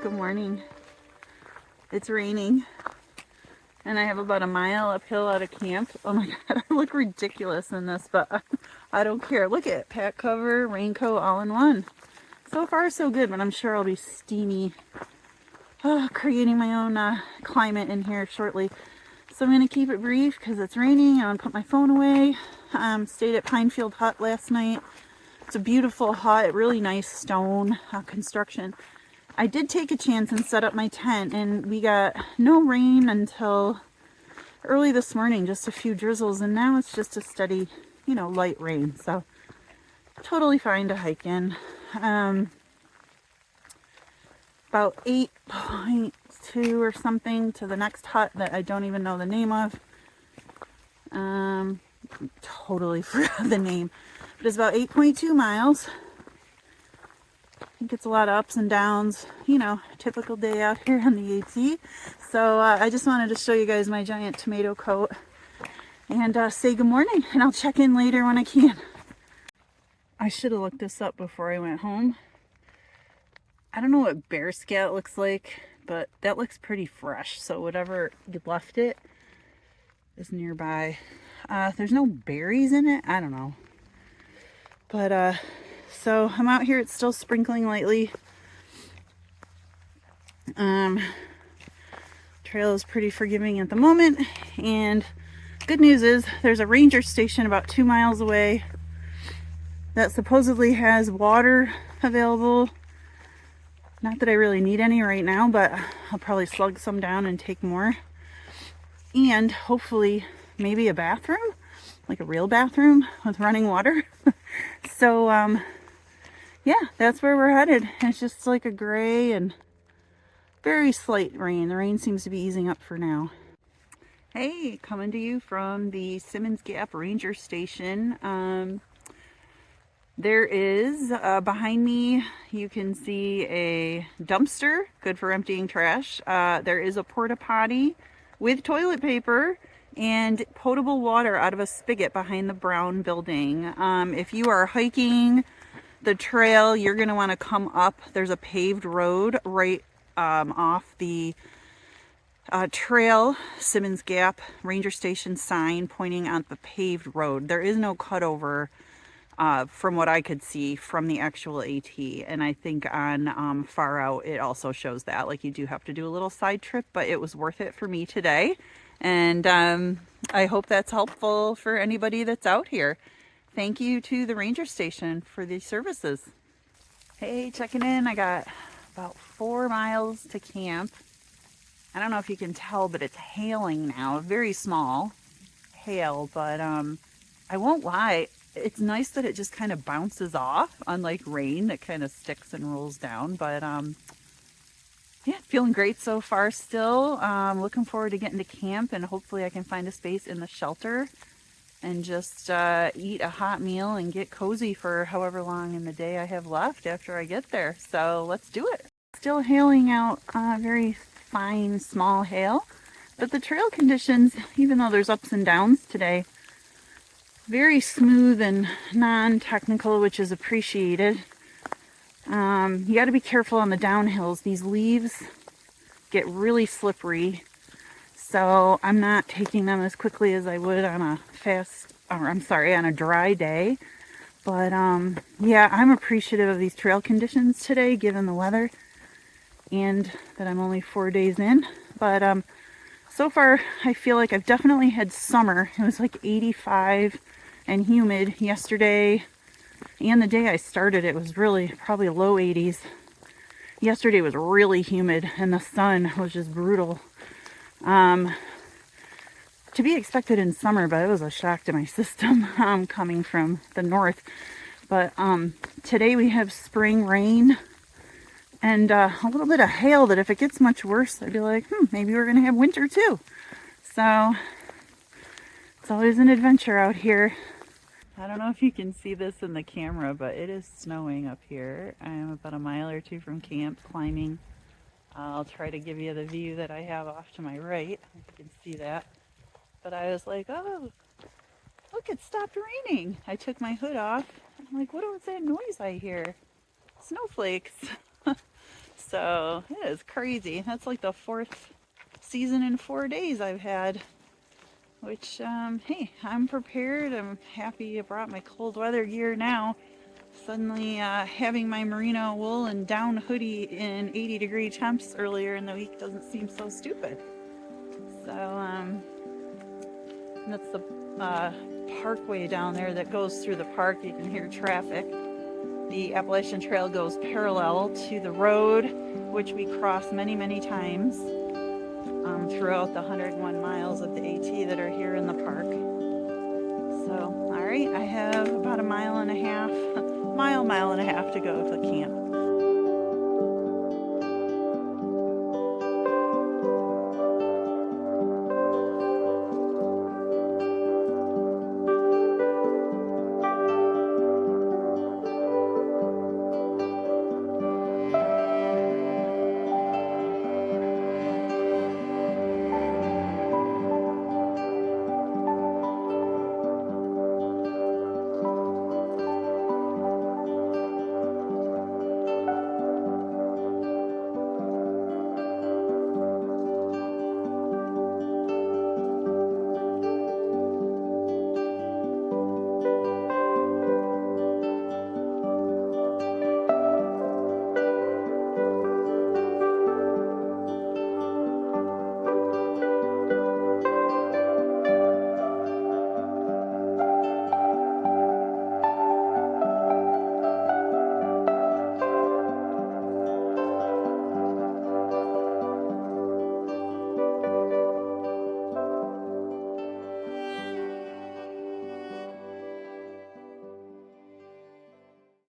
Good morning. It's raining and I have about a mile uphill out of camp. Oh my god, I look ridiculous in this, but I don't care. Look at it, pack cover, raincoat, all in one. So far so good, but I'm sure I'll be steamy, creating my own climate in here shortly. So I'm going to keep it brief because it's raining. I'm going to put my phone away. Stayed at Pinefield hut last night. It's a beautiful hut, really nice stone construction. I did take a chance and set up my tent, and we got no rain until early this morning, just a few drizzles, and now it's just a steady, light rain. So totally fine to hike in. About 8.2 or something to the next hut that I don't even know the name of. Totally forgot the name, but it's about 8.2 miles. I think it's a lot of ups and downs, typical day out here on the AT. So I just wanted to show you guys my giant tomato coat and say good morning, and I'll check in later when I can. I should have looked this up before I went home. I don't know what bear scat looks like, but that looks pretty fresh. So whatever you left it is nearby. There's no berries in it. I don't know. But so I'm out here. It's still sprinkling lightly. Trail is pretty forgiving at the moment. And good news is there's a ranger station about 2 miles away that supposedly has water available. Not that I really need any right now, but I'll probably slug some down and take more. And hopefully maybe a bathroom, like a real bathroom with running water. So yeah, that's where we're headed. It's just like a gray and very slight rain. The rain seems to be easing up for now. Hey, coming to you from the Simmons Gap Ranger Station. There is, behind me, you can see a dumpster, good for emptying trash. There is a porta potty with toilet paper and potable water out of a spigot behind the brown building. If you are hiking the trail, you're going to want to come up. There's a paved road right off the trail, Simmons Gap Ranger Station sign pointing out the paved road. There is no cutover from what I could see from the actual AT, and I think on Far Out it also shows that, like, you do have to do a little side trip, but it was worth it for me today, and I hope that's helpful for anybody that's out here. Thank you to the Ranger Station for these services. Hey, checking in. I got about 4 miles to camp. I don't know if you can tell, but it's hailing now. Very small hail, but I won't lie. It's nice that it just kind of bounces off, unlike rain that kind of sticks and rolls down. But yeah, feeling great so far still. Looking forward to getting to camp, and hopefully I can find a space in the shelter and just eat a hot meal and get cozy for however long in the day I have left after I get there. So let's do it. Still hailing out, very fine, small hail. But the trail conditions, even though there's ups and downs today, very smooth and non-technical, which is appreciated. You got to be careful on the downhills. These leaves get really slippery, so I'm not taking them as quickly as I would on a dry day. But yeah, I'm appreciative of these trail conditions today, given the weather, and that I'm only 4 days in. But so far, I feel like I've definitely had summer. It was like 85 and humid yesterday, and the day I started, it was really probably low 80s. Yesterday was really humid, and the sun was just brutal. To be expected in summer, but it was a shock to my system coming from the north. But today we have spring rain and a little bit of hail that if it gets much worse, I'd be like, maybe we're going to have winter too. So it's always an adventure out here. I don't know if you can see this in the camera, but it is snowing up here. I am about a mile or two from camp climbing. I'll try to give you the view that I have off to my right, if you can see that. But I was like, oh, look, it stopped raining. I took my hood off. I'm like, what was that noise I hear? Snowflakes. So it is crazy. That's like the 4th season in 4 days I've had. Which, hey, I'm prepared. I'm happy I brought my cold weather gear now. Suddenly, having my merino wool and down hoodie in 80-degree temps earlier in the week doesn't seem so stupid. So, that's the parkway down there that goes through the park. You can hear traffic. The Appalachian Trail goes parallel to the road, which we cross many, many times throughout the 101 miles of the AT that are here in the park. So, all right, I have about a mile and a half to go to camp.